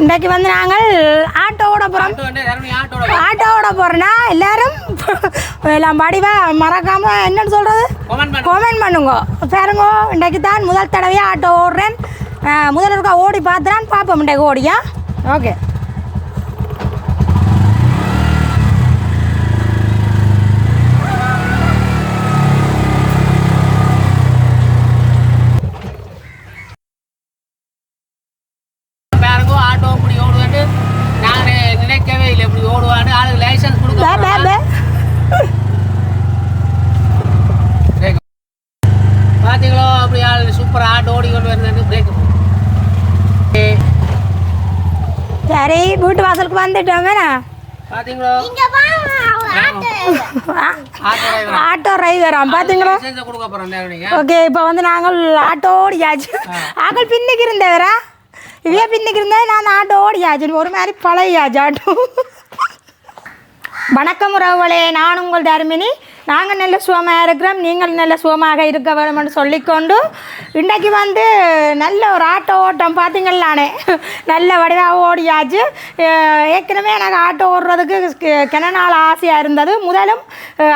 இன்றைக்கு வந்து நாங்கள் ஆட்டோவோட போகிறோம். ஆட்டோவோட போகிறோன்னா எல்லாரும் எல்லாம் வடிவாக மறக்காமல் என்னன்னு சொல்கிறது கமெண்ட் பண்ணுங்க பாருங்க. இன்றைக்கு தான் முதல் தடவையாக ஆட்டோ ஓடுறேன். முதல் இருக்கா ஓடி பார்த்துறான்னு பார்ப்போம் இன்றைக்கு ஓடியா. ஓகே பாத்தீங்களோ அப்படி சூப்பர் ஆட்டோ ஓடி கொண்டு வரணும். பிரேக் சரி வீட்டு வாசலுக்கு வந்துட்டோம். பாத்தீங்களோ ஆட்டோ டிரைவரா பாத்தீங்களோ. கொடுக்க போறோம். ஓகே இப்போ வந்து நாங்கள் ஆட்டோ ஓடியாச்சு. ஆக்கள் பின்னுக்கு இருந்தவரா இவையா பின்னுக்கு இருந்தே நான் ஆட்டோ ஓடியாச்சு. ஒரு மாதிரி பழையாச்சு ஆட்டோ. வணக்கம் உறவுகளே, நான் உங்கள் தர்மினி. நாங்கள் நல்ல சுகமாக இருக்கிறோம், நீங்கள் நல்ல சுகமாக இருக்க வேணும்னு சொல்லிக்கொண்டு இன்றைக்கு வந்து நல்ல ஒரு ஆட்டோ ஓட்டம் பார்த்தீங்களானே நல்ல வடிவாக ஓடியாச்சு. ஏற்கனவே எனக்கு ஆட்டோ ஓடுறதுக்கு கென நாள் ஆசையாக இருந்தது. முதலும்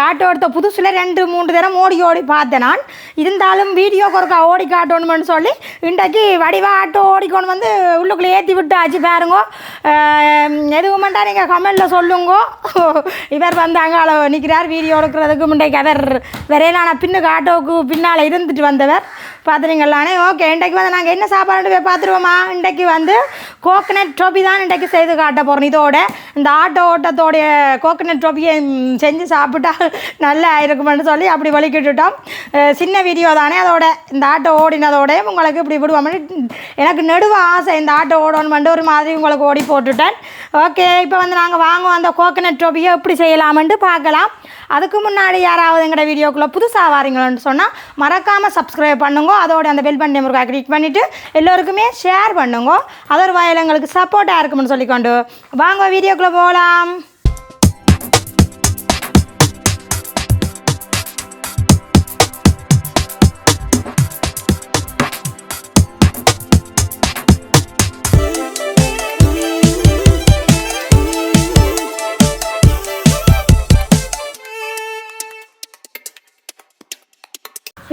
ஆட்டோ எடுத்த புதுசில் 2-3 தரம் ஓடி பார்த்தேன் நான். இருந்தாலும் வீடியோக்கு ஒருக்கா ஓடி காட்டணும்னு சொல்லி இன்றைக்கு வடிவாக ஆட்டோ ஓடிக்கொண்டு வந்து உள்ளுக்குள்ளே ஏற்றி விட்டாச்சு பாருங்க. எதுவுமெண்டா நீங்கள் கமெண்டில் சொல்லுங்க. இவர் வந்து அங்கே நிற்கிறார் வீடியோ எடுக்கிறதுக்கு. முன்னைக்கு அவர் விரையிலான பின்னுக்கு ஆட்டோவுக்கு பின்னால் இருந்துட்டு வந்தவர் பார்த்துறீங்களானே. ஓகே இன்றைக்கு வந்து நாங்கள் என்ன சாப்பாடு போய் பார்த்துருவோமா. இன்றைக்கு வந்து கோகனட் டோபி தான் இன்றைக்கு செய்து காட்ட போகிறோம். இதோட இந்த ஆட்டோ ஓட்டத்தோடைய கோகனட் டோபியை செஞ்சு சாப்பிட்டா நல்லா இருக்குமென்னு சொல்லி அப்படி வலிக்கிட்டுட்டோம். சின்ன வீடியோ தானே, அதோட இந்த ஆட்டோ ஓடினதோட உங்களுக்கு இப்படி விடுவோம்னு எனக்கு நெடுவ ஆசை. இந்த ஆட்டோ ஓடணுமெண்டு ஒரு மாதிரி உங்களுக்கு ஓடி போட்டுட்டேன். ஓகே இப்போ வந்து நாங்கள் வாங்குவோம் அந்த கோகனட் டோபியை எப்படி செய்யலாமென்ட்டு பார்க்கலாம். அதுக்கு முன்னாடி யாராவது எங்களோட வீடியோக்குள்ளே புதுசாக வாரீங்களோன்னு சொன்னால் மறக்காமல் சப்ஸ்கிரைப் பண்ணுங்க. அதோட அந்த பெல் பட்டன் முருகா கிளிக் பண்ணிவிட்டு எல்லோருக்குமே ஷேர் பண்ணுங்க. அதோட வாயில் எங்களுக்கு சப்போர்ட்டாக இருக்கும்னு சொல்லிக்கொண்டு வாங்க வீடியோக்குள்ளே போகலாம்.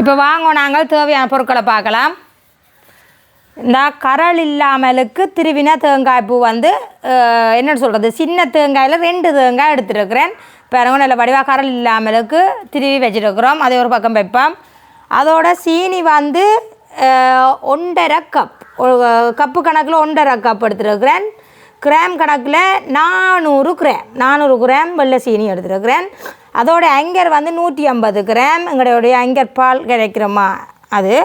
இப்போ வாங்க நாங்கள் தேவையான பொருட்களை பார்க்கலாம். இந்த கரல் இல்லாமலுக்கு திருவின தேங்காய் பூ வந்து என்னென்னு சொல்கிறது, சின்ன தேங்காயில் 2 தேங்காய் எடுத்துருக்கிறேன். பாருங்க நல்ல வடிவாக கரல் இல்லாமலுக்கு திருவி வச்சுருக்கிறோம். அதே ஒரு பக்கம் வைப்போம். அதோட சீனி வந்து 1.5 கப், கப்பு கணக்கில் 1.5 கப் எடுத்துருக்கிறேன். கிராம் கணக்கில் 400 கிராம் வெள்ளை சீனி எடுத்துருக்கிறேன். அதோட அங்கர் வந்து 150 கிராம் எங்களுடைய அங்கர் பால் கிடைக்கிறோமா அது.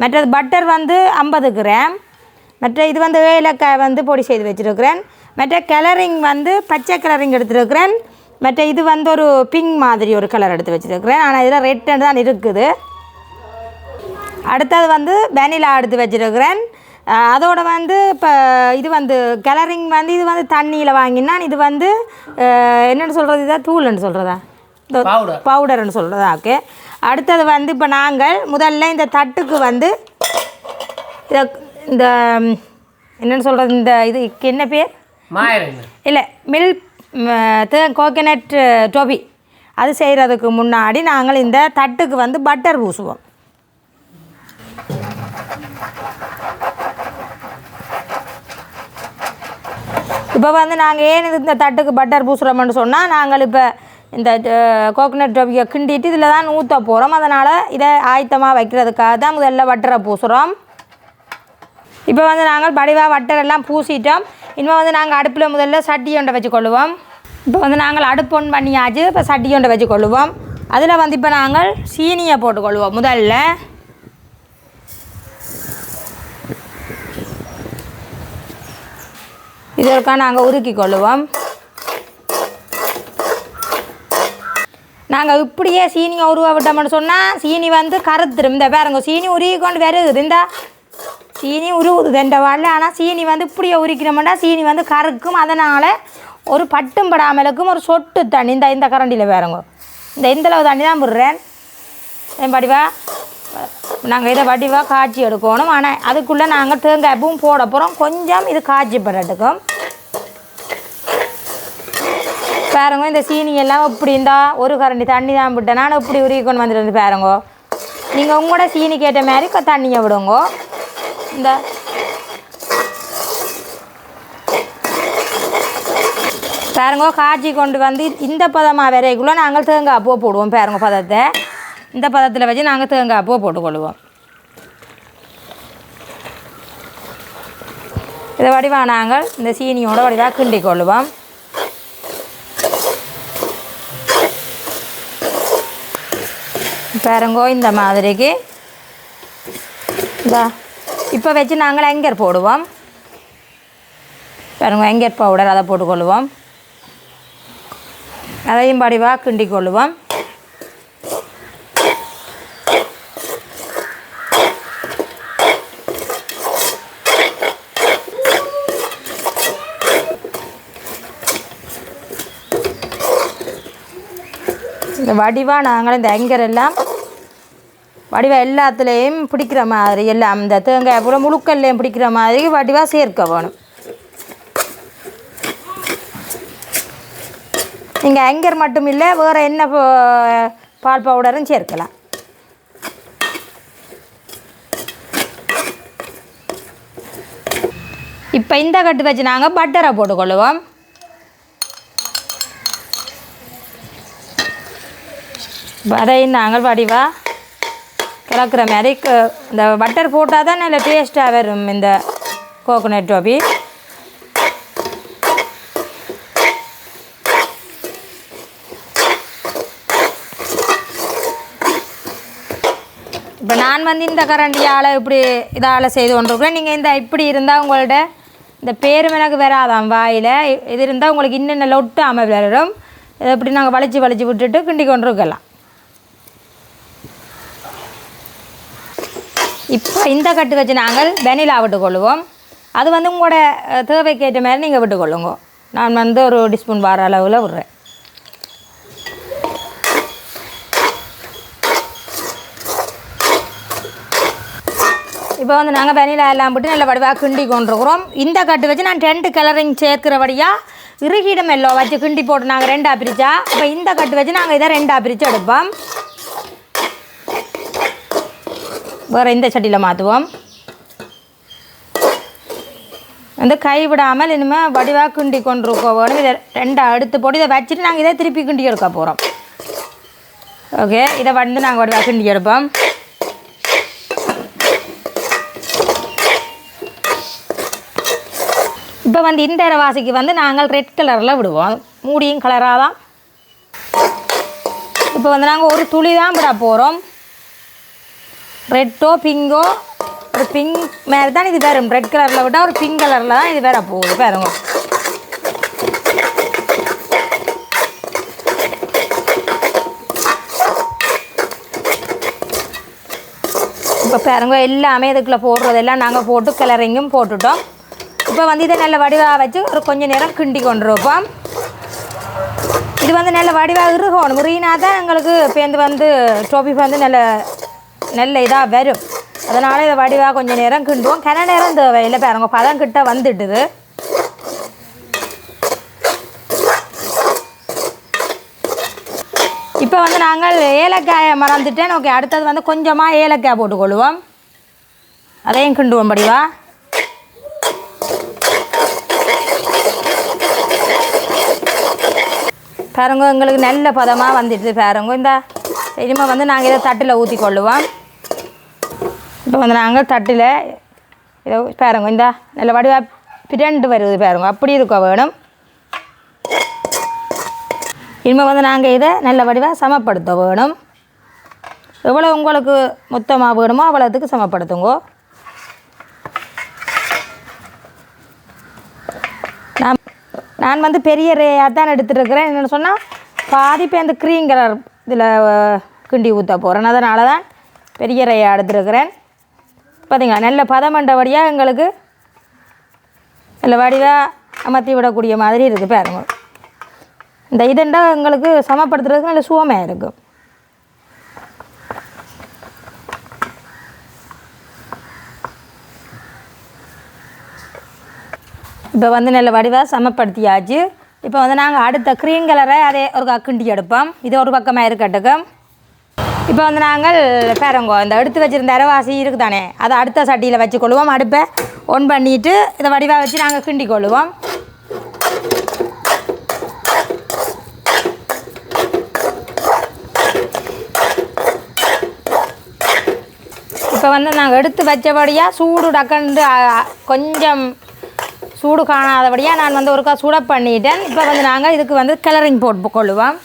மற்றது பட்டர் வந்து 50 கிராம். மற்ற இது வந்து ஏலக்காய் வந்து பொடி செய்து வச்சுருக்கிறேன். மற்ற கலரிங் வந்து பச்சை கலரிங் எடுத்துருக்கிறேன். மற்ற இது வந்து ஒரு பிங்க் மாதிரி ஒரு கலர் எடுத்து வச்சுருக்கிறேன். ஆனால் இதில் ரெட் தான் இருக்குது. அடுத்தது வந்து வெனிலா எடுத்து வச்சுருக்கிறேன். அதோட வந்து இப்போ இது வந்து கலரிங் வந்து இது வந்து தண்ணியில் வாங்கினான். இது வந்து என்னென்னு சொல்கிறது, இதான் தூள்னு சொல்கிறதா பவுடர்னு சொல்கிறதா. ஓகே அடுத்தது வந்து இப்போ நாங்கள் முதல்ல இந்த தட்டுக்கு வந்து இந்த என்னென்னு சொல்கிறது, இந்த இதுக்கு என்ன பேர் இல்லை மில்க் கோகனட் டோபி அது செய்கிறதுக்கு முன்னாடி நாங்கள் இந்த தட்டுக்கு வந்து பட்டர் பூசுவோம். இப்போ வந்து நாங்கள் ஏன் இந்த தட்டுக்கு பட்டர் பூசுகிறோம்னு சொன்னால் நாங்கள் இப்போ இந்த கோகனட் டோபியை கிண்டிட்டு இதில் தான் ஊற்ற போகிறோம். அதனால் இதை ஆயத்தமாக வைக்கிறதுக்காக தான் முதல்ல வட்டரை பூசுகிறோம். இப்போ வந்து நாங்கள் வடிவாக வட்டரெல்லாம் பூசிட்டோம். இனிமேல் வந்து நாங்கள் அடுப்பில் முதல்ல சட்டி ஒன்றை வச்சுக்கொள்ளுவோம். இப்போ வந்து நாங்கள் அடுப்பு ஒன் பண்ணியாச்சு. இப்போ சட்டி ஒன்றை வச்சுக்கொள்ளுவோம். அதில் வந்து இப்போ நாங்கள் சீனியை போட்டுக்கொள்வோம். முதல்ல இதற்காக நாங்கள் உருக்கி கொள்ளுவோம். நாங்கள் இப்படியே சீனியை உருவ விட்டோம்னு சொன்னால் சீனி வந்து கருத்துரும். இந்த பாருங்க சீனி உருகி கொண்டு வருகுது. இந்த சீனி உருவுது இந்த வாழில். ஆனால் சீனி வந்து இப்படியே உரிக்கிறோம்னா சீனி வந்து கருக்கும். அதனால் ஒரு பட்டும் படாமலுக்கும் ஒரு சொட்டு தண்ணி இந்த கரண்டியில் பாருங்க இந்த இந்தளவு தண்ணி தான் விடுறேன். என் படிவா நாங்கள் இதை வடிவாக காய்ச்சி எடுக்கணும். ஆனால் அதுக்குள்ளே நாங்கள் தேங்காய் பூவும் போட போகிறோம். கொஞ்சம் இது காய்ச்சி பரட்டுக்கும். பாருங்க இந்த சீனி எல்லாம் இப்படி இருந்தால் ஒரு கரண்டி தண்ணி தான் விட்டேன். நான் இப்படி உருகி கொண்டு வந்துட்டு பாருங்க. நீங்கள் உங்களோட சீனி கேட்ட மாதிரி தண்ணியை விடுங்க. இந்த பாருங்க காய்ச்சி கொண்டு வந்து இந்த பதமாக வரைக்குள்ளே நாங்கள் தேங்காய் பூ போடுவோம். பாருங்க பதத்தை இந்த பதத்தில் வச்சு நாங்கள் தேங்காய் பூ போட்டுக்கொள்வோம். இதை வடிவாக நாங்கள் இந்த சீனியோட வடிவாக கிண்டி கொள்ளுவோம். பாருங்கோ இந்த மாதிரிக்கு இந்த இப்போ வச்சு நாங்கள் எங்கர் போடுவோம். பாருங்க எங்கர் பவுடர் அதை போட்டுக்கொள்ளுவோம். அதையும் வடிவாக கிண்டி கொள்ளுவோம். இந்த வடிவாக நாங்கள் இந்த எங்கர் எல்லாம் வடிவாக எல்லாத்துலேயும் பிடிக்கிற மாதிரி எல்லாம் இந்த தேங்காய் பூரா முழுக்கல்லையும் பிடிக்கிற மாதிரி வடிவாக சேர்க்க வேணும். நீங்கள் ஆங்கர் மட்டும் இல்லை வேறு என்ன பால் பவுடரும் சேர்க்கலாம். இப்போ இந்த கட்டு வச்சு நாங்கள் பட்டரை போட்டுக்கொள்ளுவோம். அதையும் நாங்கள் வடிவாக கலக்கிற மாதிரி இந்த பட்டர் போட்டால் தான் நல்ல டேஸ்ட்டாக வரும் இந்த கோகோனட் டோபி. இப்போ நான் வந்து இந்த கரண்டியால் இப்படி இதால் செய்து கொண்டிருக்கிறேன். நீங்கள் இந்த இப்படி இருந்தால் உங்கள்ட்ட இந்த பேரும் எனக்கு வராதான் வாயில். இது இருந்தால் உங்களுக்கு இன்னும் நல்லா ஒட்டாமல் வரும். இதை இப்படி நாங்கள் வளைச்சி விட்டுட்டு கிண்டி கொண்டிருக்கலாம். இப்போ இந்த கட்டு வச்சு நாங்கள் வெனிலா விட்டுக்கொள்ளுவோம். அது வந்து உங்களோட தேவைக்கேற்ற மாதிரி நீங்கள் விட்டுக்கொள்ளுங்க. நான் வந்து ஒரு டீஸ்பூன் வார அளவில் விட்றேன். இப்போ வந்து நாங்கள் வெனிலா எல்லாம் போட்டு நல்ல வடிவாக கிண்டி கொண்டிருக்கிறோம். இந்த கட்டு வச்சு நான் 2 கலரிங் சேர்க்கிறபடியாக இறுகிடம் எல்லோ வச்சு கிண்டி போட்டு நாங்கள் 2ஆக பிரித்தா, இப்போ இந்த கட்டு வச்சு நாங்கள் இதை 2ஆக பிரித்து எடுப்போம். வேறு இந்த சட்டியில் மாற்றுவோம். வந்து கைவிடாமல் இனிமேல் வடிவாக கிண்டி கொண்டிருக்க வேணும். இதை 2ஆக எடுத்து போட்டு இதை வச்சுட்டு நாங்கள் இதை திருப்பி கிண்டி எடுக்க போகிறோம். ஓகே, இதை வந்து நாங்கள் வடிவாக கிண்டி எடுப்போம். இப்போ வந்து இந்த வாசிக்கு வந்து நாங்கள் ரெட் கலரில் விடுவோம். மூடியும் கலராக தான். இப்போ வந்து நாங்கள் ஒரு துளி தான் விட போகிறோம். ரெட்டோ பிங்கோ ஒரு பிங்க் மாதிரி தான் இது வரும். ரெட் கலரில் விட்டால் ஒரு பிங்க் கலரில் தான் இது வேற போகுது பாருங்க. இப்போ பாருங்க எல்லாமே இதுக்குள்ளே போடுறதெல்லாம் நாங்கள் போட்டு கலரிங்கும் போட்டுட்டோம். இப்போ வந்து இதை நல்ல வடிவாக வச்சு ஒரு கொஞ்சம் நேரம் கிண்டி கொண்டிருப்போம். இது வந்து நல்ல வடிவாக இருக்கணும். முறியினா தான் எங்களுக்கு இப்போ வந்து டோபி வந்து நல்ல இதாக வரும். அதனால் இதை வடிவாக கொஞ்சம் நேரம் கிண்டுவோம். கன நேரம் தேவையில்லை பாருங்க, பதம் கிட்ட வந்துட்டுது. இப்போ வந்து நாங்கள் ஏலக்காயை மறந்துட்டேன். ஓகே, அடுத்தது வந்து கொஞ்சமாக ஏலக்காய் போட்டுக்கொள்வோம். அதையும் கிண்டுவோம் வடிவா. பாருங்க எங்களுக்கு நல்ல பதமாக வந்துடுது பாருங்க. இந்த இனிமேல் வந்து நாங்கள் இதை தட்டில் ஊற்றி கொள்ளுவோம். இப்போ வந்து நாங்கள் தட்டில் இதை பாருங்க இந்த நல்ல வடிவாக பிரண்டு வருது பாருங்க. அப்படி இருக்க வேணும். இனிமேல் வந்து நாங்கள் இதை நல்ல வடிவாக சமப்படுத்த வேணும். எவ்வளோ உங்களுக்கு மொத்தமாக வேணுமோ அவ்வளோத்துக்கு சமப்படுத்துங்க. நான் வந்து பெரிய ரேயாக தான் எடுத்துருக்கிறேன். என்னென்னு சொன்னால் பாதி இப்போ அந்த க்ரீன் கலர் இதில் கிண்டி ஊற்ற போகிறேன். அதனால தான் பெரிய ரேயாக எடுத்துருக்கிறேன். பார்த்தீங்களா நல்ல பதமண்டபடியாக எங்களுக்கு நல்ல வடிவாக அமர்த்தி விடக்கூடிய மாதிரி இருக்குது பாருங்க. இந்த இதண்டா எங்களுக்கு சமப்படுத்துறதுக்கு நல்ல சுவமாக இருக்கும். இப்போ வந்து நல்ல வடிவாக சமப்படுத்தியாச்சு. இப்போ வந்து நாங்கள் அடுத்த க்ரீன் கலரை அதே ஒரு கிண்டி எடுப்போம். இது ஒரு பக்கமாக இருக்கட்டுக்கும். இப்போ வந்து நாங்கள் பாருங்கோ இந்த எடுத்து வச்சுருந்த அரைவாசி இருக்குது தானே, அதை அடுத்த சட்டியில் வச்சுக்கொள்வோம். அடுப்பை ஒன் பண்ணிவிட்டு இதை வடிவாக வச்சு நாங்கள் கிண்டி கொள்ளுவோம். இப்போ வந்து நாங்கள் எடுத்து வச்சபடியாக சூடு டக்கண்டு கொஞ்சம் சூடு காணாதபடியாக நான் வந்து ஒருக்கா சுட பண்ணிட்டேன். இப்போ வந்து நாங்கள் இதுக்கு வந்து கலரிங் போட்டு கொள்ளுவோம்.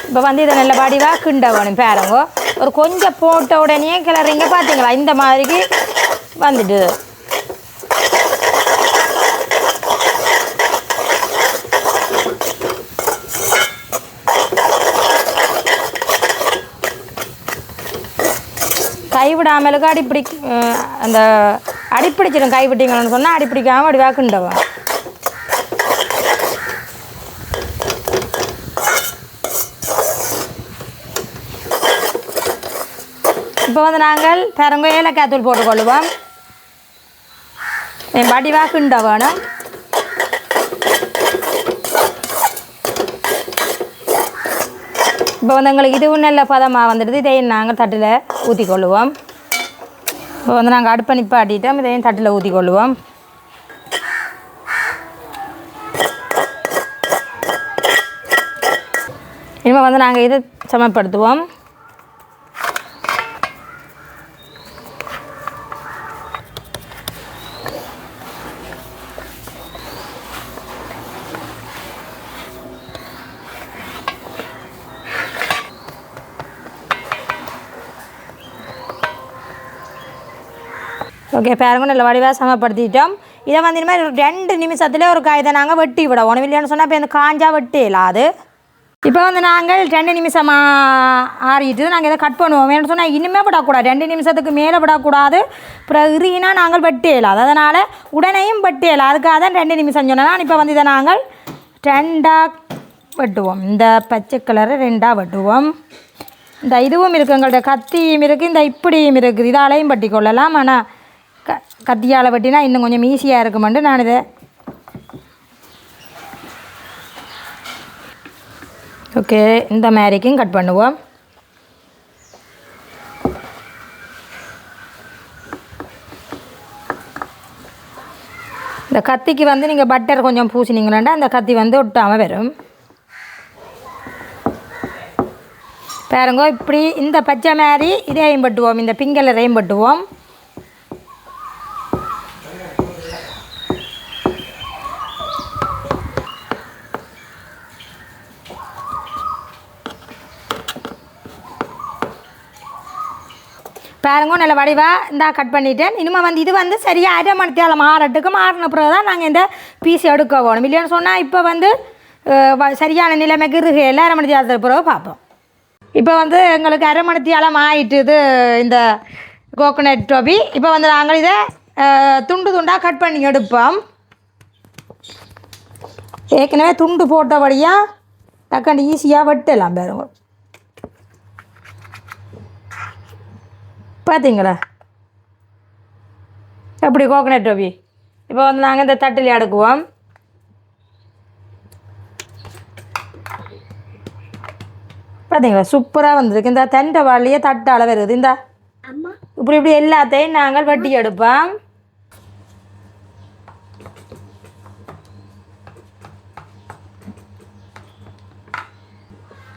இப்போ வந்து இதை நல்ல வடிவாக கிண்ட வேணும். பாருங்க ஒரு கொஞ்சம் போட்ட உடனே கிளறிங்க பார்த்தீங்களா, இந்த மாதிரிக்கு வந்துட்டு கைவிடாமலுக்கு அடிப்பிடி அந்த அடிப்பிடிச்சிடும். கைவிட்டீங்கன்னு சொன்னால் அடிப்பிடிக்காமல் வடிவாக கிண்டவும். இப்போ வந்து நாங்கள் பாருங்க ஏலக்காய் தூள் போட்டுக்கொள்ளுவோம். வடிவாக கிண்ட வேணும். இப்போ வந்து எங்களுக்கு இதுவும் நல்ல பதமாக வந்துடுது. இதையும் நாங்கள் தட்டில் ஊற்றிக்கொள்ளுவோம். இப்போ வந்து நாங்கள் அடுப்பை நிப்பாட்டிட்டோம். இதையும் தட்டில் ஊற்றிக்கொள்ளுவோம். இனிமேல் வந்து நாங்கள் இதை சமப்படுத்துவோம். ஓகே பாருங்க நல்ல வடிவாக சமப்படுத்திட்டோம். இதை வந்து இனிமேல் 2 நிமிஷத்தில் ஒரு காயத்தை நாங்கள் வெட்டி விட ஒன்றும் இல்லைன்னு சொன்னால் இப்போ இந்த காஞ்சா வெட்டி இல்லாது. இப்போ வந்து நாங்கள் 2 நிமிஷம் ஆறிட்டு நாங்கள் இதை கட் பண்ணுவோம். ஏன்னு சொன்னால் இனிமேல் விடக்கூடாது, 2 நிமிஷத்துக்கு மேலே விடக்கூடாது. அப்புறம் இறுகினா நாங்கள் வெட்டி இல்லாது, அதனால் உடனேயும் வெட்டி இல்லை. அதுக்காக தான் 2 நிமிஷம் சொன்னால். இப்போ வந்து இதை நாங்கள் 2ஆக வெட்டுவோம். இந்த பச்சை கலரை 2ஆக வெட்டுவோம். இந்த இதுவும் இருக்குது, எங்கள்கிட்ட கத்தியும் இருக்குது, இந்த இப்படியும் இருக்குது. இதாலையும் வெட்டி கொள்ளலாம். ஆனால் கத்தியால் வெட்டினா இன்னும் கொஞ்சம் ஈஸியாக இருக்குமெண்டு நான் இதை ஓகே இந்த மாதிரிக்கும் கட் பண்ணுவோம். இந்த கத்திக்கு வந்து நீங்கள் பட்டர் கொஞ்சம் பூசினீங்களா அந்த கத்தி வந்து ஒட்டாமல் வரும். பாருங்க இப்படி இந்த பச்சை மாதிரி இதையும் பட்டுவோம், இந்த பிங்க் கலரையும் பட்டுவோம். பாருங்க நல்ல வடிவாக இந்த கட் பண்ணிவிட்டேன். இனிமேல் வந்து இது வந்து சரியாக 1/2 மணி நேரம் மாறட்டுக்கு மாறின பிறகு தான் நாங்கள் இந்த பீஸ் எடுக்க போகணும். இல்லைன்னு சொன்னால் இப்போ வந்து சரியான நிலைமைக்கு இருக்கு. 1/2 மணி நேரத்துக்கு பிறகு பார்ப்போம். இப்போ வந்து எங்களுக்கு 1/2 மணி நேரம் ஆகிட்டுது இந்த கோகோனட் டோபி. இப்போ வந்து நாங்கள் இதை துண்டு துண்டாக கட் பண்ணி எடுப்போம். ஏற்கனவே துண்டு போட்டபடியாக டக்குன்னு ஈஸியாக வெட்டலாம். பாருங்க பார்த்தீங்களா எப்படி கோகோனட் டோபி. இப்போ வந்து நாங்கள் இந்த தட்டில் அடுக்குவோம். பார்த்தீங்களா சூப்பராக வந்துருக்கு. இந்த தண்டை வாழியே தட்டால் வருது. இந்த இப்படி இப்படி எல்லாத்தையும் நாங்கள் வெட்டி எடுப்போம்.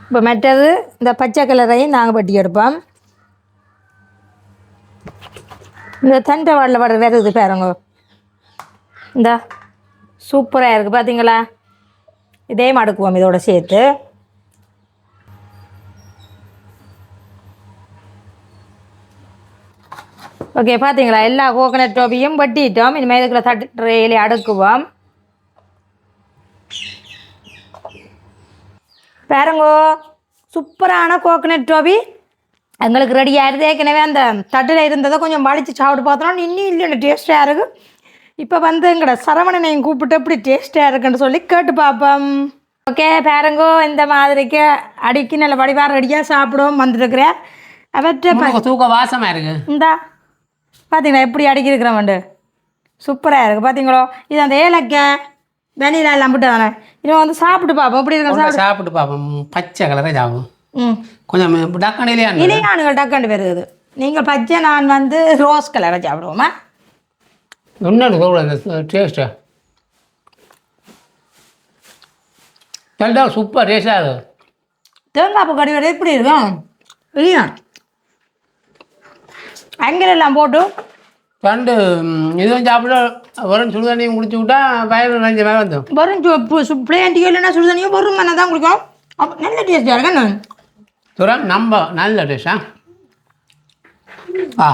இப்போ மற்றது இந்த பச்சை கலரையும் நாங்கள் வெட்டி எடுப்போம். இந்த தண்டை வாழில் வருது பாருங்க. இந்த சூப்பராக இருக்குது பார்த்தீங்களா. இதே அடுக்குவோம் இதோட சேர்த்து. ஓகே பார்த்தீங்களா எல்லா கோகோனட் டோபியும் வெட்டிட்டோம். இனிமேல் இதுக்குள்ள தட்டு அடுக்குவோம். பாருங்கோ சூப்பரான கோகோனட் டோபி எங்களுக்கு ரெடி ஆகிடுது. ஏற்கனவே அந்த தட்டில் இருந்ததை கொஞ்சம் வலிச்சு சாப்பிட்டு பார்த்தோம். இன்னும் இல்லை டேஸ்ட்டாக இருக்குது. இப்போ வந்து எங்களோட சரவணனையும் கூப்பிட்டு எப்படி டேஸ்ட்டாக இருக்குன்னு சொல்லி கேட்டு பார்ப்போம். ஓகே பாருங்கோ இந்த மாதிரிக்கு அடிக்கி நல்ல வடிவாக ரெடியாக சாப்பிடுவோம் வந்துருக்குறேன். அவற்றை தூக்க வாசமாக இருக்கு. இந்தா பார்த்தீங்களா எப்படி அடிக்கிருக்கிறவண்டு சூப்பராக இருக்குது பார்த்தீங்களோ. இது அந்த ஏலக்காய் வெனிலா எல்லாம் போட்டு தானே இவன் வந்து சாப்பிட்டு பார்ப்போம் எப்படி இருக்கு. சாப்பிட்டு பார்ப்போம். பச்சை கலரே சாப்பிடும். ம் கொஞ்சம் டக்கான இலையானுகள் டக்காண்டு வருது. நீங்கள் பச்சை, நான் வந்து ரோஸ் கலரை சாப்பிடுவோமா. இன்னொன்று சொல்கிறேன் டேஸ்ட்டு நல்லா சூப்பர் டேஸ்டாக இருக்குது. தேங்காய் பூ கறி வரை எப்படி இருக்கும் இல்லையா. அங்கெல்லாம் போட்டு ரெண்டு இதுவும் சாப்பிட வெறும் சுடுதண்ணியும் குடிச்சு விட்டா வயிறு நிறைஞ்ச மாதிரி வந்து வெறும் பிளேன்ட்டியோ இல்லைன்னா சுடுதண்ணியோ வெறும் மண்ணை தான் குடிக்கும். அப்போ நல்ல டேஸ்ட்டாக இருக்கேன் நான் துரம் நம்ம நல்ல டேஸ்டா. ஆ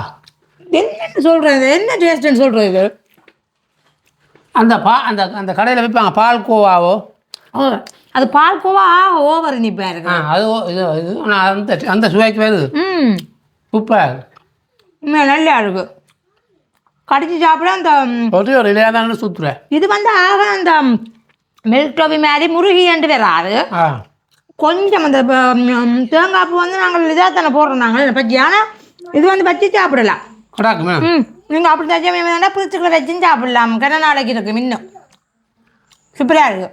என்னென்னு சொல்கிறது, என்ன டேஸ்ட்டுன்னு சொல்கிறது. அந்த அந்த அந்த கடையில் விற்பாங்க பால் கோவாவோ. ஓ அது பால்கோவா ஓவர் இனிப்பா இருக்கு. அது இது இது நான் அந்த அந்த சுவைக்கு வருது. சூப்பராக இருக்குது. நல்லா இருக்கு. கடிச்சு சாப்பிட அந்த ஒரு இலையாதான சுற்றுறேன். இது வந்து ஆக அந்த மில்க் டோபி மாதிரி முருகியண்டு வராது. கொஞ்சம் அந்த தேங்காய் பூ வந்து நாங்கள் இதாக தானே போடுறோம் நாங்கள் பச்சி. ஆனால் இது வந்து பச்சி சாப்பிடலாம். கடாக்குமே நீங்கள் அப்படி தச்சா பிரிச்சுக்குள்ள வச்சுன்னு சாப்பிடலாம். கன நாளைக்கு இருக்கு இன்னும் சூப்பராக இருக்குது.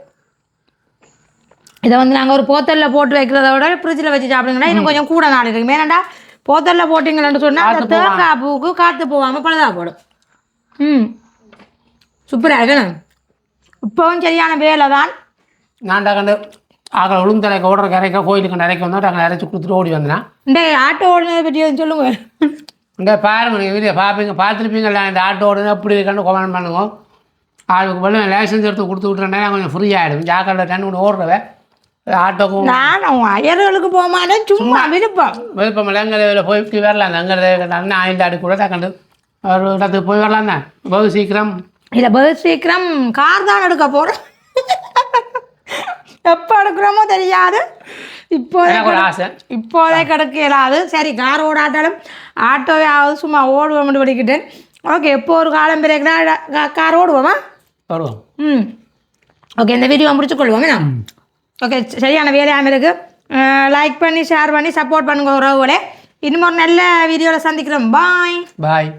இதை வந்து நாங்கள் ஒரு போத்தலில் போட்டு வைக்கிறத விட ஃப்ரிட்ஜில் வச்சு சாப்பிடுங்கன்னா இன்னும் கொஞ்சம் கூட நாள் இருக்குது. ஏன்னாண்டா போத்தலில் போட்டிங்கன்னு சொன்னால் அந்த தேங்காய் பூவுக்கு காற்று போகாமல் பழுதாக போடும். சூப்பராக இருக்கணும். இப்போவும் சரியான வேலை தான். நான் கண்டு ஆக்களை உளுந்து தரைக்க ஓடுற கரைக்க கோயிலுக்கு நிறைக்க வந்தோம். நாங்கள் அரைச்சி கொடுத்துட்டு ஓடி வந்தேன். இந்த ஆட்டோ ஓடுனதை பற்றி சொல்லுங்க. இந்த பாருங்க நீங்கள் வீடியோ பார்ப்பீங்க பார்த்துருப்பீங்களா இந்த ஆட்டோ ஓடுனா எப்படி இருக்கான்னு கமெண்ட் பண்ணுங்க. ஆளுக்கு பதில் லைசன்ஸ் எடுத்து கொடுத்து விட்டுறேன்னா கொஞ்சம் ஃப்ரீ ஆகிடும். ஜாக்கிரதை டன்னு ஒன்று ஓடுறவன் ஆட்டோக்கும் நான் அயர்களுக்கு போக மாட்டேன். சும்மா விருப்பம் இல்லை. எங்கே போய் வரலாம். அங்கே ஆயிண்டாடி கூட கண்டு ஒரு இடத்துக்கு போய் வரலாம் தான். பகு சீக்கிரம் இல்லை பகு சீக்கிரம் கார் தான் எடுக்க போகிறோம். எப்போ எடுக்கிறோமோ தெரியாது. ஒரு ஆசை இப்போதே கிடக்க இயலாது. சரி கார் ஓடாட்டாலும் ஆட்டோவாவது சும்மா ஓடுவோம்னு படிக்கிட்டேன். ஓகே எப்போ ஒரு காலம் பிறகுனா கார் ஓடுவோமா வருவோம். ஓகே இந்த வீடியோ முடிச்சுக்கொள்வோமே நான். ஓகே சரியான வேலையாக இருக்குது. லைக் பண்ணி ஷேர் பண்ணி சப்போர்ட் பண்ணுங்க உறவுகளே. இன்னும் ஒரு நல்ல வீடியோவில் சந்திக்கிறோம். பாய் பாய்.